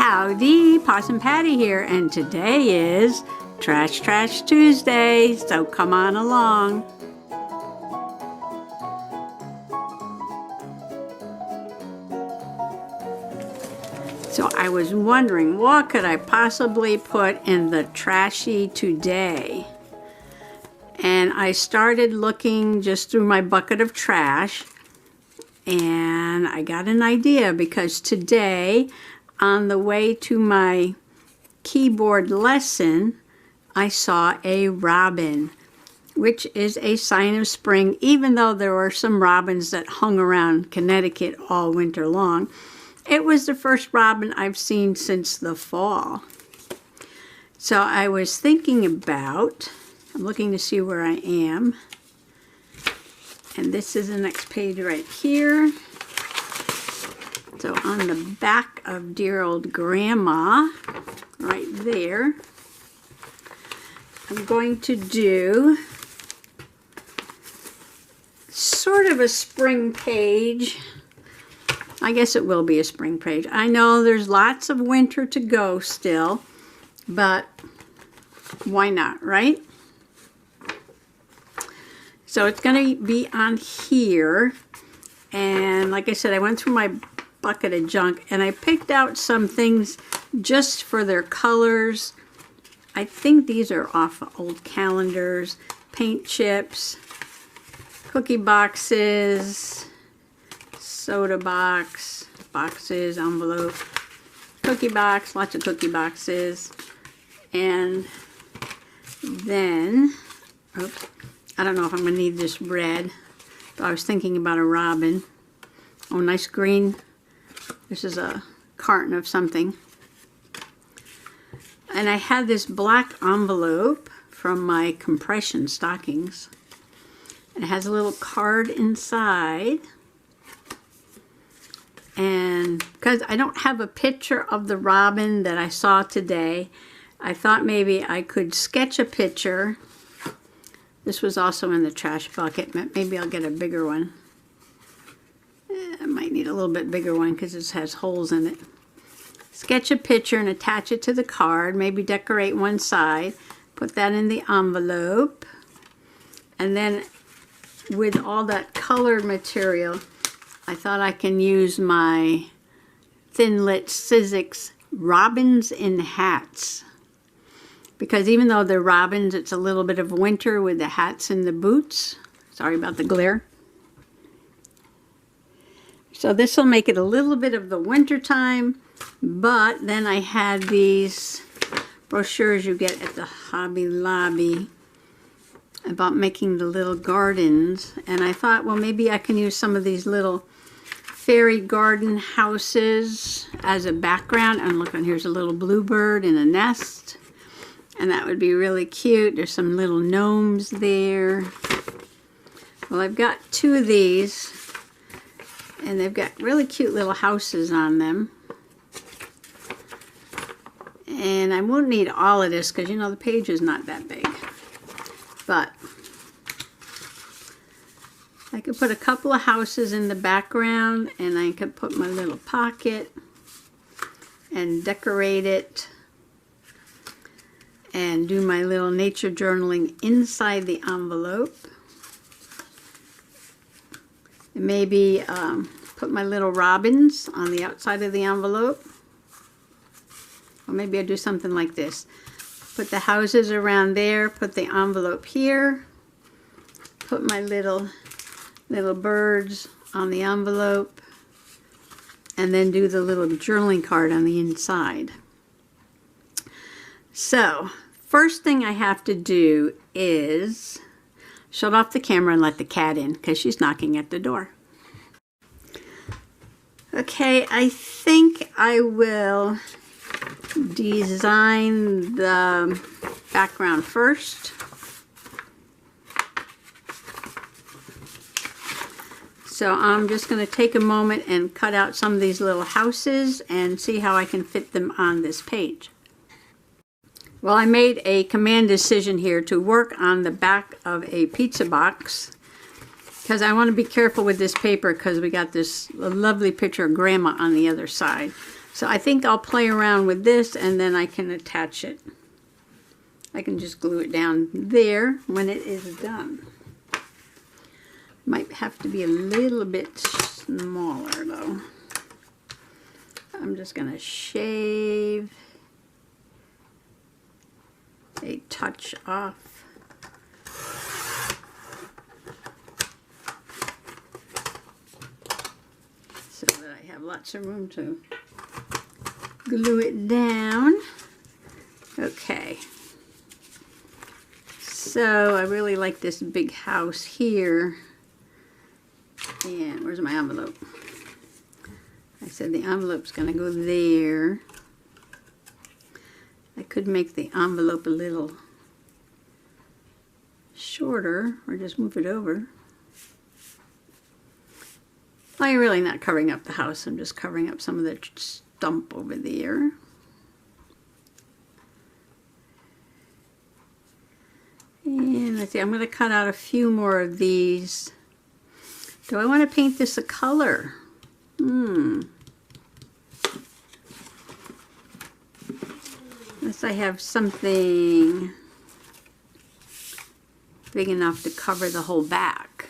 Howdy, Possum Patty here, and today is Trash Tuesday, so come on along. So I was wondering, what could I possibly put in the trashy today? And I started looking just through my bucket of trash, and I got an idea because today, on the way to my keyboard lesson, I saw a robin, which is a sign of spring, even though there were some robins that hung around Connecticut all winter long. It was the first robin I've seen since the fall. So I was thinking about, I'm looking to see where I am. And this is the next page right here. So on the back of dear old Grandma, right there, I'm going to do sort of a spring page. I guess it will be a spring page. I know there's lots of winter to go still, but why not, right? So it's going to be on here, and like I said, I went through my bucket of junk and I picked out some things just for their colors. I think these are off of old calendars, paint chips, cookie boxes, soda boxes, envelope, cookie box, lots of cookie boxes, and then, oops, I don't know if I'm going to need this red, but I was thinking about a robin. Oh, nice green. This is a carton of something. And I had this black envelope from my compression stockings. It has a little card inside. And because I don't have a picture of the robin that I saw today, I thought maybe I could sketch a picture. This was also in the trash bucket. Maybe I'll get a bigger one. I might need a little bit bigger one because this has holes in it. Sketch a picture and attach it to the card. Maybe decorate one side. Put that in the envelope. And then with all that colored material, I thought I can use my Thin Lit Sizzix Robins in Hats. Because even though they're robins, it's a little bit of winter with the hats and the boots. Sorry about the glare. So this will make it a little bit of the winter time, but then I had these brochures you get at the Hobby Lobby about making the little gardens, and I thought, well, maybe I can use some of these little fairy garden houses as a background. And look, here's a little bluebird in a nest, and that would be really cute. There's some little gnomes there. Well, I've got two of these, and they've got really cute little houses on them. And I won't need all of this because, you know, the page is not that big. But I could put a couple of houses in the background, and I could put my little pocket and decorate it and do my little nature journaling inside the envelope. And maybe put my little robins on the outside of the envelope. Or maybe I'll do something like this. Put the houses around there, put the envelope here, put my little birds on the envelope, and then do the little journaling card on the inside. So, first thing I have to do is shut off the camera and let the cat in because she's knocking at the door. Okay, I think I will design the background first. So I'm just going to take a moment and cut out some of these little houses and see how I can fit them on this page. Well, I made a command decision here to work on the back of a pizza box because I want to be careful with this paper because we got this lovely picture of Grandma on the other side. So I think I'll play around with this and then I can attach it. I can just glue it down there when it is done. Might have to be a little bit smaller though. I'm just going to shave a touch off. So that I have lots of room to glue it down. Okay. So I really like this big house here. And where's my envelope? I said the envelope's going to go there. I could make the envelope a little shorter or just move it over. I'm really not covering up the house. I'm just covering up some of the stump over there. And let's see, I'm going to cut out a few more of these. Do I want to paint this a color? Unless I have something big enough to cover the whole back.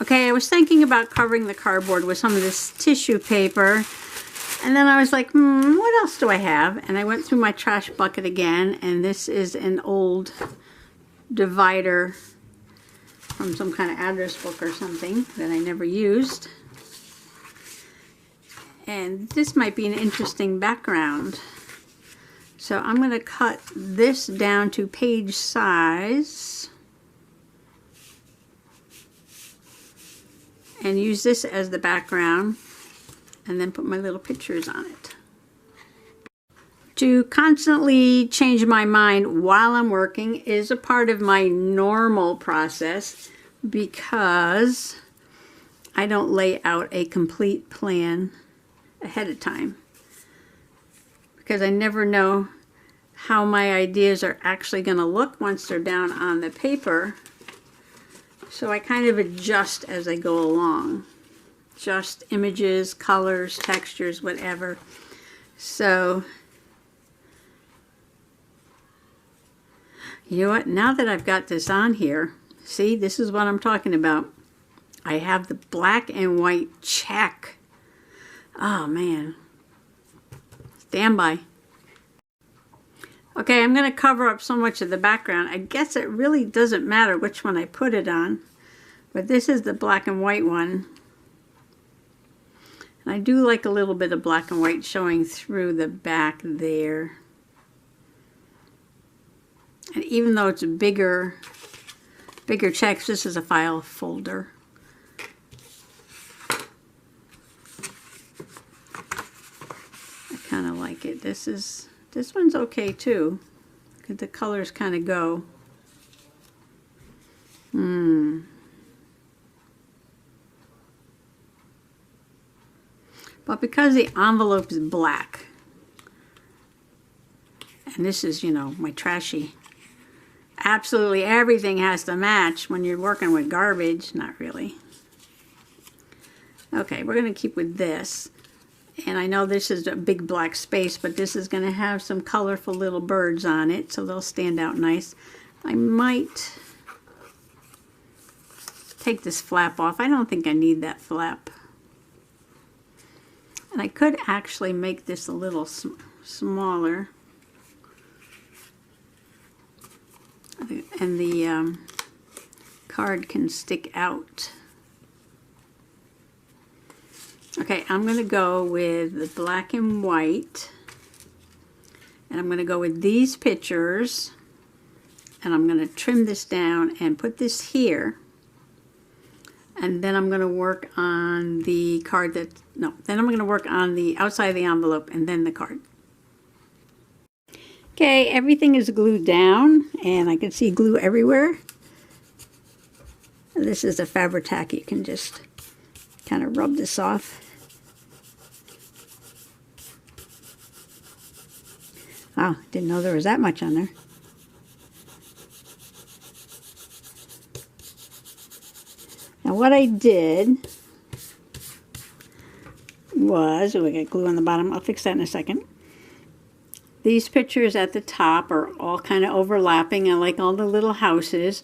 Okay, I was thinking about covering the cardboard with some of this tissue paper. And then I was like, what else do I have? And I went through my trash bucket again. And this is an old divider from some kind of address book or something that I never used. And this might be an interesting background. So I'm going to cut this down to page size and use this as the background and then put my little pictures on it. To constantly change my mind while I'm working is a part of my normal process because I don't lay out a complete plan ahead of time. Because I never know how my ideas are actually going to look once they're down on the paper. So I kind of adjust as I go along. Just images, colors, textures, whatever. So, you know what? Now that I've got this on here, see, this is what I'm talking about. I have the black and white check. Oh, man. Stand by. Okay, I'm going to cover up so much of the background. I guess it really doesn't matter which one I put it on. But this is the black and white one. And I do like a little bit of black and white showing through the back there. And even though it's bigger checks, this is a file folder. I kind of like it. This one's okay too. The colors kind of go. But because the envelope is black, and this is, you know, my trashy, absolutely everything has to match when you're working with garbage. Not really. Okay, we're going to keep with this. And I know this is a big black space, but this is going to have some colorful little birds on it, so they'll stand out nice. I might take this flap off. I don't think I need that flap. And I could actually make this a little smaller. And the card can stick out. Okay, I'm going to go with the black and white. And I'm going to go with these pictures. And I'm going to trim this down and put this here. And then I'm going to work on the card then I'm going to work on the outside of the envelope and then the card. Okay, everything is glued down and I can see glue everywhere. This is a Fabri-Tac. You can just kind of rub this off. Wow, didn't know there was that much on there. Now what I did was, oh, I got glue on the bottom. I'll fix that in a second. These pictures at the top are all kind of overlapping. I like all the little houses.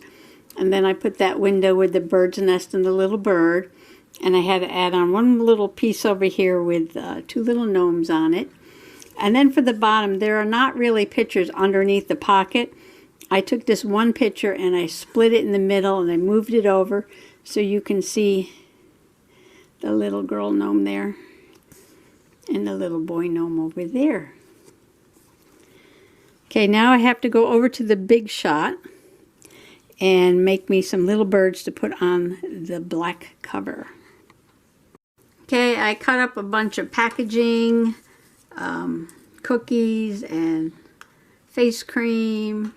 And then I put that window with the bird's nest and the little bird. And I had to add on one little piece over here with 2 little gnomes on it. And then for the bottom, there are not really pictures underneath the pocket. I took this one picture and I split it in the middle and I moved it over so you can see the little girl gnome there and the little boy gnome over there. Okay, now I have to go over to the big shot and make me some little birds to put on the black cover. Okay, I cut up a bunch of packaging, cookies and face cream.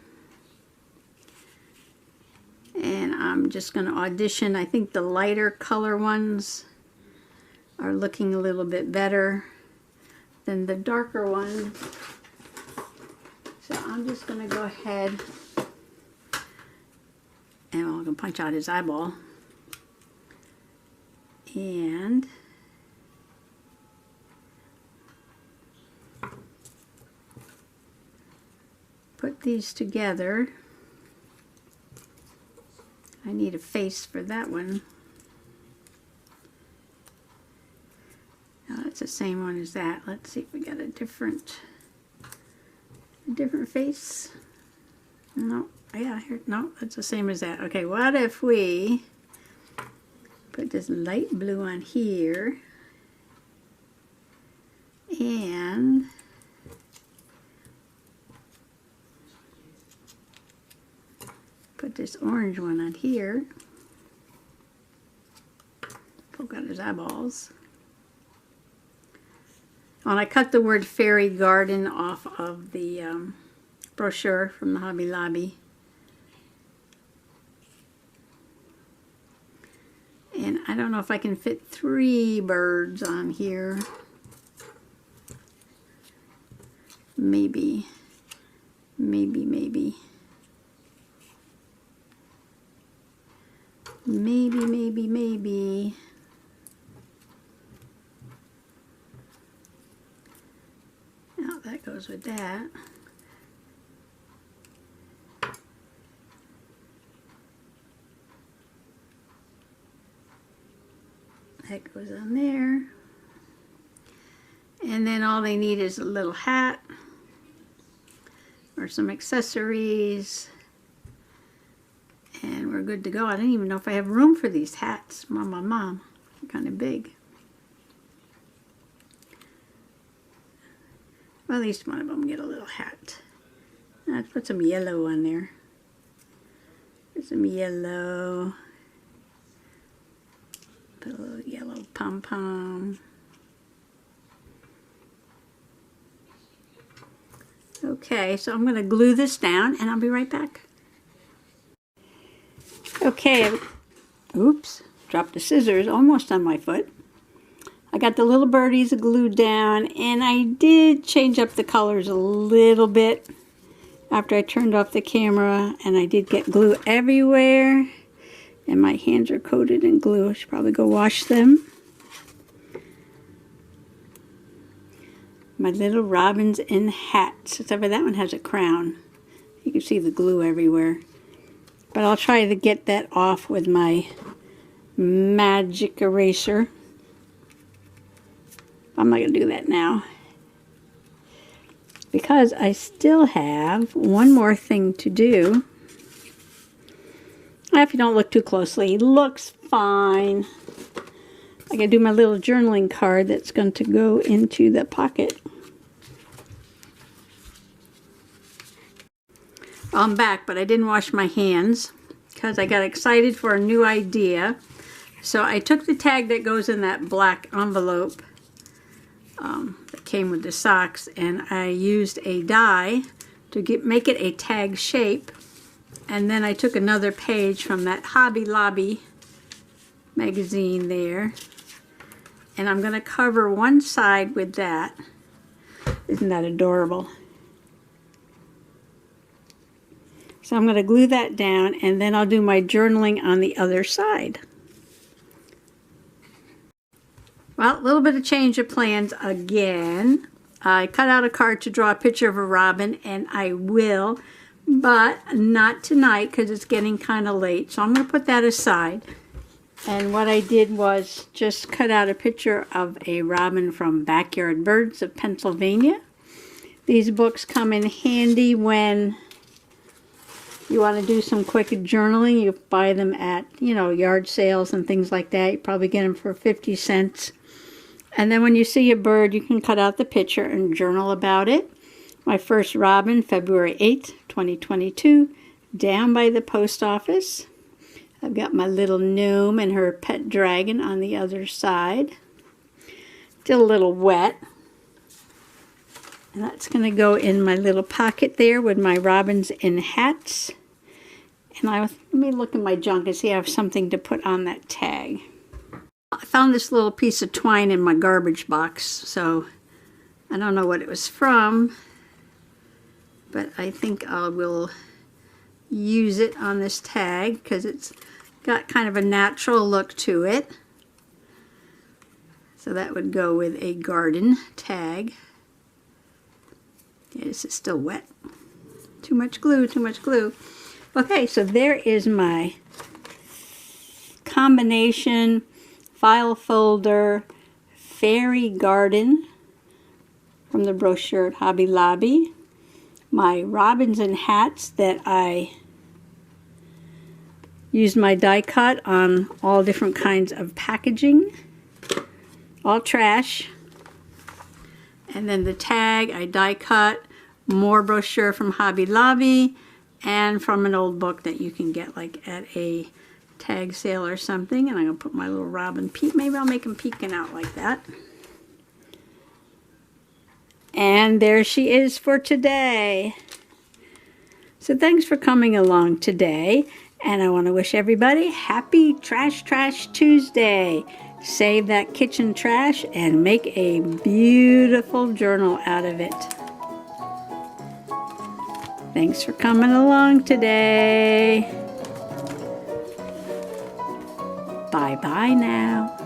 And I'm just going to audition. I think the lighter color ones are looking a little bit better than the darker one. So I'm just going to go ahead and I'm going to punch out his eyeball. And put these together. I need a face for that one. Now that's the same one as that. Let's see if we got a different face. No, yeah, here, no, that's the same as that. Okay, what if we put this light blue on here and put this orange one on here. Poke out his eyeballs. Oh, and I cut the word fairy garden off of the brochure from the Hobby Lobby. And I don't know if I can fit 3 birds on here. Maybe. Maybe. Now that goes with that. That goes on there. And then all they need is a little hat or some accessories. And we're good to go. I don't even know if I have room for these hats. Mom, they're kind of big. Well, at least one of them get a little hat. Let's put some yellow on there. Put some yellow. Put a little yellow pom-pom. Okay, so I'm going to glue this down and I'll be right back. Okay, oops, dropped the scissors almost on my foot. I got the little birdies glued down and I did change up the colors a little bit after I turned off the camera, and I did get glue everywhere and my hands are coated in glue. I should probably go wash them. My little robins in hats, except for that one has a crown. You can see the glue everywhere. But I'll try to get that off with my magic eraser. I'm not going to do that now, because I still have one more thing to do. If you don't look too closely, it looks fine. I gotta do my little journaling card that's going to go into the pocket. I'm back, but I didn't wash my hands because I got excited for a new idea. So I took the tag that goes in that black envelope that came with the socks, and I used a die to make it a tag shape. And then I took another page from that Hobby Lobby magazine there, and I'm going to cover one side with that. Isn't that adorable? So I'm going to glue that down, and then I'll do my journaling on the other side. Well, a little bit of change of plans again. I cut out a card to draw a picture of a robin, and I will, but not tonight because it's getting kind of late. So I'm going to put that aside. And what I did was just cut out a picture of a robin from Backyard Birds of Pennsylvania. These books come in handy when you want to do some quick journaling. You buy them at, yard sales and things like that. You probably get them for 50 cents. And then when you see a bird, you can cut out the picture and journal about it. My first robin, February 8th, 2022, down by the post office. I've got my little gnome and her pet dragon on the other side. Still a little wet. And that's going to go in my little pocket there with my robins in hats. And let me look in my junk and see if I have something to put on that tag. I found this little piece of twine in my garbage box, so I don't know what it was from, but I think I will use it on this tag because it's got kind of a natural look to it. So that would go with a garden tag. Yeah, this is still wet. Too much glue, too much glue. Okay, so there is my combination file folder fairy garden from the brochure at Hobby Lobby. My robins and hats that I used my die cut on all different kinds of packaging, all trash. And then the tag I die cut, more brochure from Hobby Lobby, and from an old book that you can get like at a tag sale or something. And I'm going to put my little robin peek. Maybe I'll make him peeking out like that. And there she is for today. So thanks for coming along today. And I want to wish everybody happy Trash Tuesday. Save that kitchen trash and make a beautiful journal out of it. Thanks for coming along today. Bye-bye now.